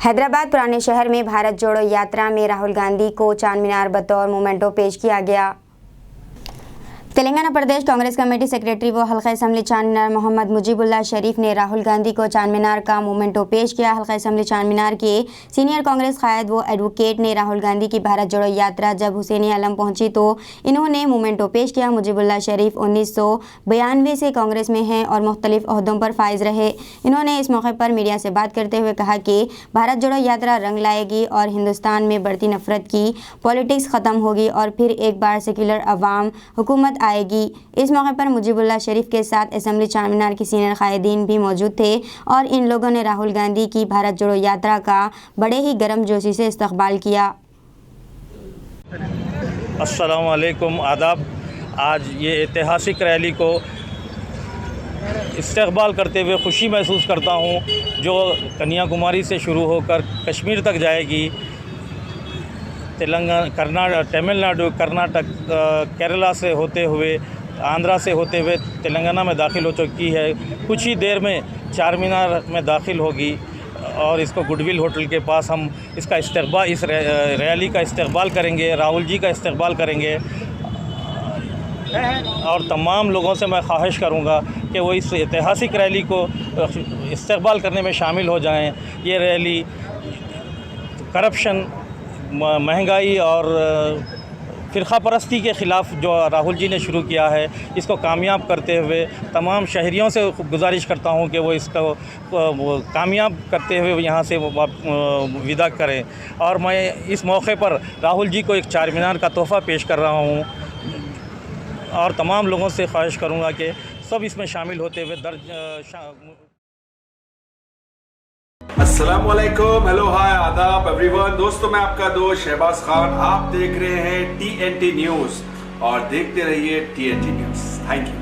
हैदराबाद पुराने शहर में भारत जोड़ो यात्रा में राहुल गांधी को चार मीनार बतौर मोमेंटो पेश किया गया। तेलंगाना प्रदेश कांग्रेस कमेटी सेक्रेटरी व हल्का असम्बली चार मीनार मोहम्मद मुजीबुल्लाह शरीफ ने राहुल गांधी को चार मीनार का मोमेंटो पेश किया। हल्का असम्बली चार मीनार के सीनियर कांग्रेस कायद व एडवोकेट ने राहुल गांधी की भारत जोड़ो यात्रा जब हुसैनी आलम पहुंची तो इन्होंने मोमेंटो पेश किया। मुजीबुल्लाह शरीफ 1992 से कांग्रेस में हैं और मुख्तलिफ ओहदों पर फाइज रहे। इन्होंने इस मौके पर मीडिया से बात करते हुए कहा कि भारत जोड़ो यात्रा रंग लाएगी और हिंदुस्तान में बढ़ती नफरत की पॉलिटिक्स ख़त्म होगी और फिर एक बार सेक्युलर अवाम हुकूमत आएगी। इस मौके पर मुजीबुल्लाह शरीफ के साथ असेंबली चार मीनार के सीनियर कायदीन भी मौजूद थे और इन लोगों ने राहुल गांधी की भारत जोड़ो यात्रा का बड़े ही गर्मजोशी से इस्तकबाल किया। अस्सलाम वालेकुम, आदाब। आज ये ऐतिहासिक रैली को इस्तकबाल करते हुए खुशी महसूस करता हूँ जो कन्याकुमारी से शुरू होकर कश्मीर तक जाएगी। तमिलनाडु, कर्नाटक, केरला से होते हुए, आंध्रा से होते हुए तेलंगाना में दाखिल हो चुकी है। कुछ ही देर में चार मीनार में दाखिल होगी और इसको गुडविल होटल के पास हम इसका इस्तकबाल, इस रैली का इस्तकबाल करेंगे, राहुल जी का इस्तकबाल करेंगे। और तमाम लोगों से मैं ख्वाहिश करूंगा कि वो इस ऐतिहासिक रैली को इस्तकबाल करने में शामिल हो जाएं। ये रैली करप्शन, महंगाई और फ़िरक़ा परस्ती के ख़िलाफ़ जो राहुल जी ने शुरू किया है, इसको कामयाब करते हुए तमाम शहरियों से गुजारिश करता हूं कि वो इसको कामयाब करते हुए यहाँ से विदा करें। और मैं इस मौके पर राहुल जी को एक चार मीनार का तोहफ़ा पेश कर रहा हूँ और तमाम लोगों से ख्वाहिश करूँगा कि सब इसमें शामिल होते हुए अस्सलाम वालेकुम, हेलो, हाय, आदाब एवरीवन। दोस्तों, मैं आपका दोस्त शहबाज खान। आप देख रहे हैं TNT न्यूज़ और देखते रहिए TNT न्यूज़। Thank you.